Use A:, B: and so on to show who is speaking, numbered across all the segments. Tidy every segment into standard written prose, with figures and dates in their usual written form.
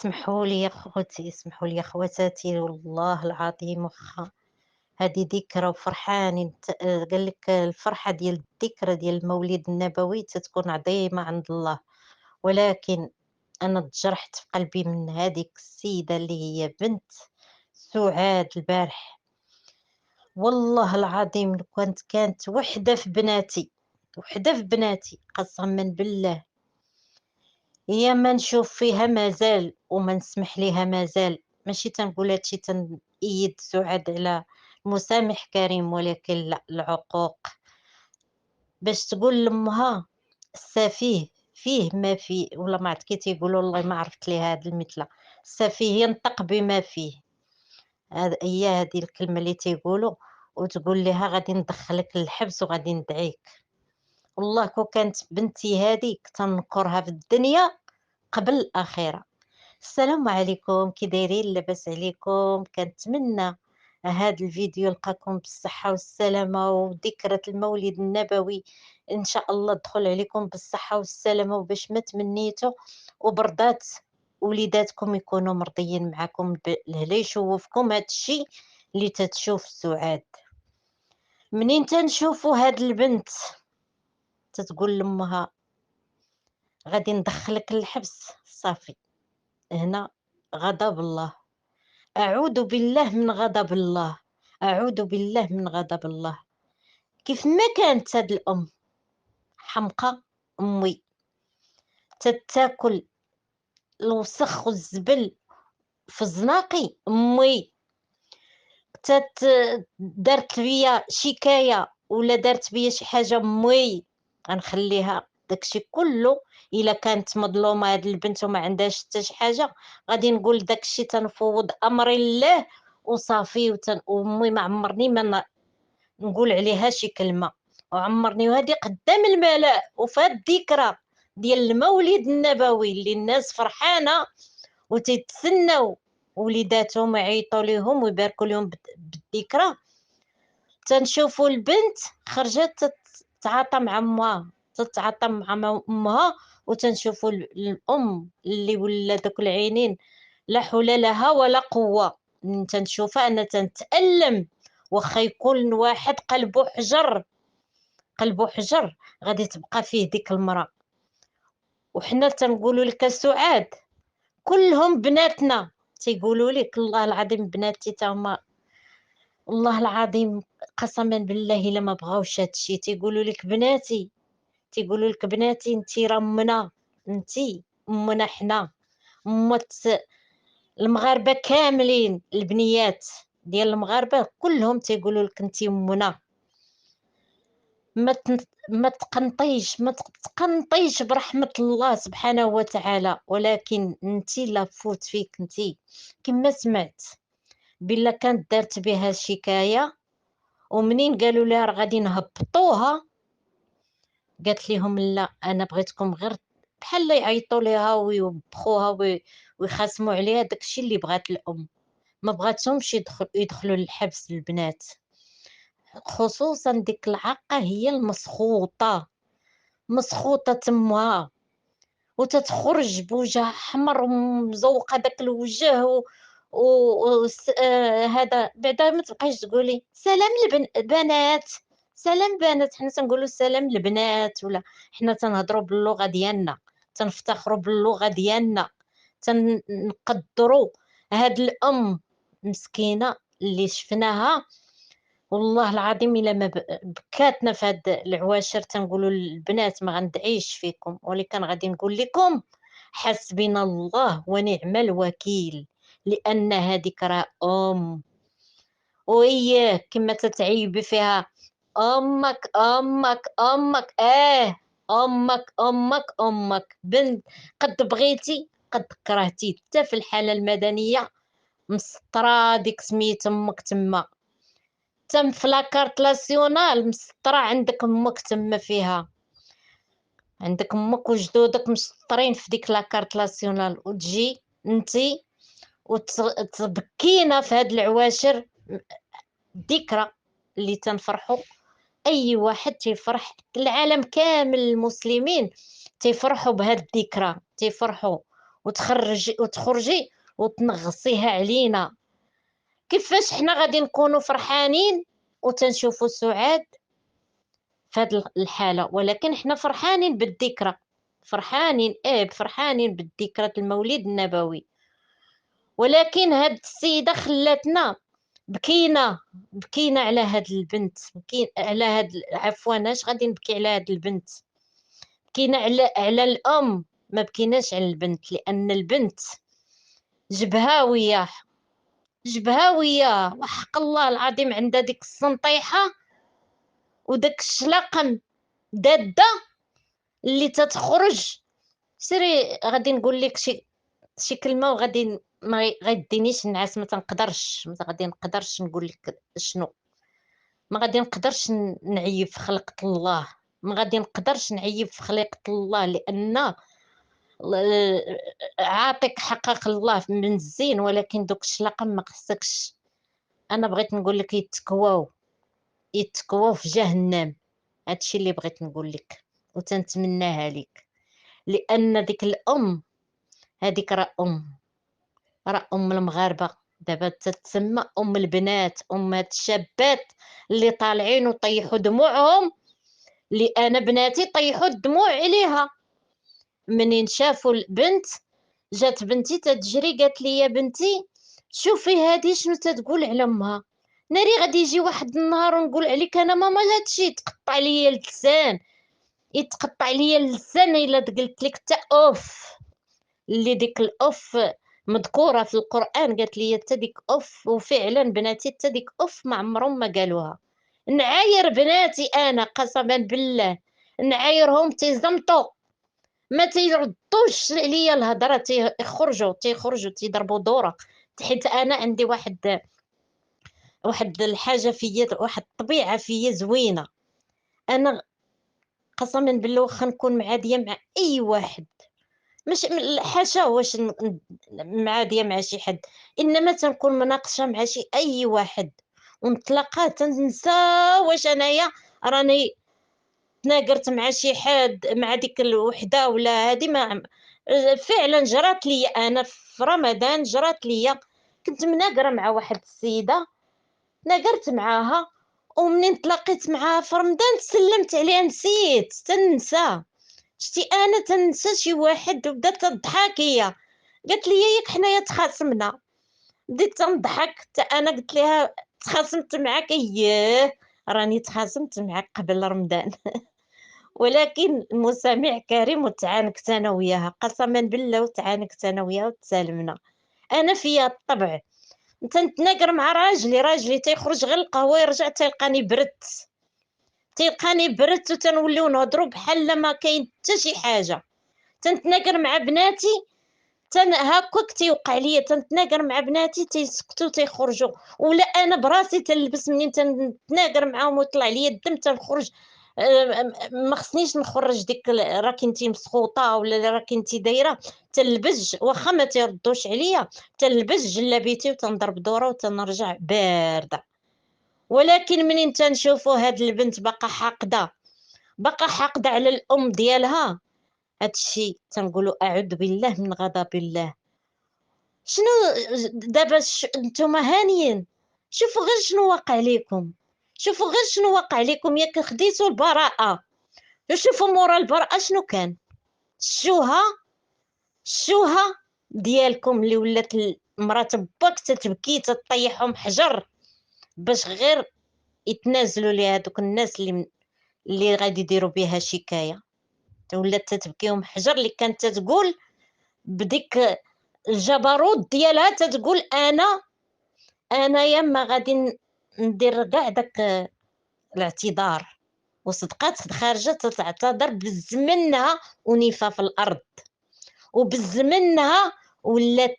A: اسمحوا لي يا خوتي، اسمحوا لي يا خواتاتي، والله العظيم واخا هذه ذكرى وفرحانين قال لك الفرحة ديال الذكرى ديال المولد النبوي تتكون عظيمة عند الله، ولكن أنا تجرحت في قلبي من هذيك السيدة اللي هي بنت سعاد البارح. والله العظيم لو كانت وحدة في بناتي، وحدة في بناتي قسما بالله، هي ما نشوف فيها مازال وما نسمح ليها مازال. ماشي تنقول هادشي تنأيد سعاد على مسامح كريم، ولكن لا، العقوق باش تقول لامها السفيه فيه ما فيه، ولا ما عرفت كي تيقولوا، والله ما عرفت ليها هاد المثلة، السفيه ينطق بما فيه. هي هذه الكلمة اللي تيقولوا، وتقول لها غادي ندخلك للحبس وغادي ندعيك. والله كون كانت بنتي هذيك تنكرها في الدنيا قبل الآخرة. السلام عليكم، كي دايرين؟ لاباس عليكم؟ كنتمنى هذا الفيديو يلقاكم بالصحة والسلامة، وذكرى المولد النبوي إن شاء الله تدخل عليكم بالصحة والسلامة، وباش ما تمنيتوا وبرضات وليداتكم يكونوا مرضيين معكم اللي يشوفكم هذا الشيء اللي تتشوف سعاد. منين تنشوفوا هاد البنت تتقول لامها غادي ندخلك للحبس، صافي هنا غضب الله. أعوذ بالله من غضب الله، أعوذ بالله من غضب الله. كيف ما كانت هاد الأم حمقى، أمي تتاكل الوسخ والزبل في زناقي، أمي دارت بيا شكاية ولا دارت بيا شي حاجة، أمي غنخليها داكشي كله. إلا كانت مظلومة هاد البنت وما عندهاش حتى شي حاجة، غادي نقول داكشي تنفوض أمري لله وصافي. وأمي ما عمرني ما نقول عليها شي كلمة، وعمرني، وهذه قدام الملأ وفي هاد الذكرى ديال المولد النبوي اللي الناس فرحانة وتتسناو وليداتهم يعيطوا ليهم ويباركوا لهم بالذكرى. تنشوفوا البنت خرجت تتعاطى مع امها، تتعاطى مع امها، وتنشوفوا الام اللي ولا دوك العينين لا حول لها ولا قوة. تنشوفها انا تنتألم، واخا يكون واحد قلبه حجر، قلبه حجر غادي تبقى فيه ديك المرأة. وحنا تنقولوا لك سعاد كلهم بناتنا، تيقولوا لك الله العظيم بناتي تاهما، والله العظيم قسما بالله الا ما بغاوش هادشي تيقولوا لك بناتي، تيقولوا لك بناتي انتي راه امنا، انتي امنا حنا، امت المغاربه كاملين، البنيات ديال المغاربه كلهم تيقولوا لك انتي امنا. ما تقنطيش برحمة الله سبحانه وتعالى، ولكن انتي لا فوت فيك انتي. كما سمعت بلا كانت دارت بها شكاية، ومنين قالوا لها راه غادي نهبطوها قالت لهم لا، انا بغيتكم غير بحال يعيطوا ليها ويوبخوها ويخاصموا عليها، داكشي اللي بغات الام. ما بغاتهمش يدخلوا للحبس البنات، خصوصا ديك العاقة هي المسخوطة، مسخوطة تمها، وتتخرج بوجه احمر ومزوقه داك الوجه هذا بعدا ما تبقايش تقولي سلام البنات، سلام بنات، حنا تنقولوا سلام البنات، ولا حنا تنهضروا باللغه ديالنا، تنفتخروا باللغه ديالنا، تنقدروا هاد الام مسكينه اللي شفناها. والله العظيم الا ما بكاتنا في هاد العواشر تنقولوا البنات ما غندعيش فيكم، ولكن غادي نقول لكم حسبنا الله ونعم الوكيل، لان هذيك راه وإياه كما تتعيبي فيها امك امك امك، امك بنت، قد بغيتي قد كرهتي، حتى في الحاله المدنيه مسطره ديك سميت امك تما، تم في لاكارت ناسيونال مسطرة، عندك امك تما فيها، عندك امك وجدودك مسطرين في ديك لاكارت ناسيونال، وتجي انتي وتبكينا في هاد العواشر. ذكرى اللي تنفرحوا، اي واحد تيفرح، العالم كامل المسلمين تيفرحوا بهاد الذكرى، تيفرحوا وتخرجي وتنغصيها علينا. كيفاش حنا غادي نكونوا فرحانين وتنشوفوا سعاد في هذه الحالة؟ ولكن حنا فرحانين بالذكرى، فرحانين فرحانين بالذكرى المولد النبوي. ولكن هاد السيدة خلاتنا بكينا على هاد البنت، على هاد عفوا اش غادي نبكي على هاد البنت؟ بكينا على الام، ما بكيناش على البنت، لان البنت جبهاويه وحق الله العظيم عندها ديك السنطيحه وداك الشلاقم داده اللي تتخرج. سيري غادي نقول لك شي كلمه وغادي ما غيدينيش نعاس، ما تنقدرش، ما غادي نقدرش نقول لك شنو، ما غادي نقدرش نعيب في خلقة الله، ما غادي نقدرش نعيب في خلقة الله، لان عاطيك حقق الله من الزين، ولكن دوك الشلاقم ما خصكش. انا بغيت نقول لك يتكواو في جهنم، هادشي اللي بغيت نقول لك وتنتمناها لك، لان ديك الام هذيك راه ام المغاربه، دابا تتسمى ام البنات، ام هاد الشابات اللي طالعين وطيحوا دموعهم، اللي انا بناتي طيحوا الدموع عليها منين شافوا البنت. جات بنتي تتجري قالت لي يا بنتي شوفي هادي شنو تتقول على امها. ناري غادي يجي واحد النهار ونقول عليك انا ماما هادشي، يتقطع ليا اللسان، يتقطع ليا اللسان الا قلت لك تا اوف. اللي ديك الاوف مذكوره في القران، قالت لي حتى ديك اوف، وفعلا بناتي حتى ديك اوف ما عمرهم ما قالوها. نعاير بناتي انا قسما بالله، نعايرهم تيزمطوا ما تيردوش عليا الهضره، تيخرجوا تيضربوا دوره، حيت انا عندي واحد الحاجه فيا، واحد الطبيعه فيا زوينه. انا قسما بالله واخا نكون معاديه مع اي واحد، مش حاشا واش معاديه مع شي حد، انما تنكون مناقشه مع شي اي واحد ونتلاقى تنسى واش انايا راني تناقرت مع شي حد، مع ديك الوحده ولا هادي. ما فعلا جرات لي انا في رمضان، جرات لي كنت مناقره مع واحد السيده، ناقرت معاها ومنين تلاقيت معاها في رمضان تسلمت عليها نسيت تنسى. شتي انا تنسى شي واحد وبدات تضحك هي، قالت لي ياك حنايا تخاصمنا، بديت تنضحك حتى انا قلت لها تخاصمت معاك؟ اييه راني تخاصمت معاك قبل رمضان. ولكن المستمع كريم وتعانكت انا وياها قسما بالله، وتعانكت انا وياها وتسالمنا. انا فيا الطبع تنتناقر مع راجلي تيخرج غير القهوه يرجع تيلقاني برت وتنوليو نهضروا بحال ما كاين حتى شي حاجه. تنتناقر مع بناتي هكاك تيوقع ليا، تنتناقر مع بناتي تيسكتوا تيخرجوا، ولا انا براسي تنلبس منين تنتناقر معاهم ويطلع ليا الدم تنخرج. ما خصنيش نخرج ديك راكي انتي مسخوطه ولا راكي انتي دايره، تلبج واخا ما تيردوش عليا، تلبج جلابيتي وتنضرب دوره وتنرجع بارده. ولكن منين تنشوفوا هاد البنت باقا حاقده على الام ديالها، هادشي تنقولوا اعوذ بالله من غضب الله. شنو دابا نتوما هانيين، شوفوا غير شنو واقع لكم، شوفوا غير شنو واقع لكم. ياك خديتوا البراءه، شوفوا مورا البراءه شنو كان. الشوهه ديالكم اللي ولات مرات باك تتبكي تطيحهم حجر باش غير يتنازلوا ليها هذوك الناس اللي غادي يديروا بها شكايه. ولات تتبكيهم حجر، اللي كانت تتقول بديك الجبروت ديالها تتقول انا ياما غادي ندير كاع داك الاعتذار، وصدقات خارجه تتعتذر بالزمنها ونيفه في الارض، وبالزمنها ولات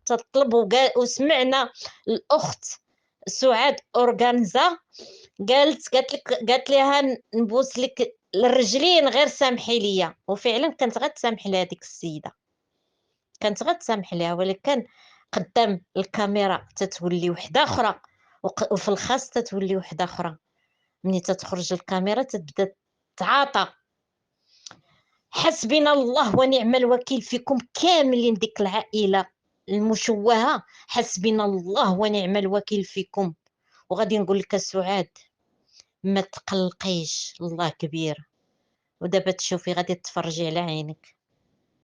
A: تطلب وسمعنا الاخت سعاد اورغانزا قالت لها نبوس لك الرجلين غير سامحي ليا. وفعلا كانت غتسامح لها ديك السيده، كانت غتسامح ليها، ولكن قدام الكاميرا تتولي وحده اخرى، وفي الخاص تتولي وحده اخرى. ملي تتخرج الكاميرا تتبدا تعاطى. حسبنا الله ونعم الوكيل فيكم كاملين، ديك العائلة المشوهة، حسبنا الله ونعم الوكيل فيكم. وغادي نقول لك سعاد، ما تقلقيش، الله كبير، ودابا تشوفي غادي تفرجي على عينك.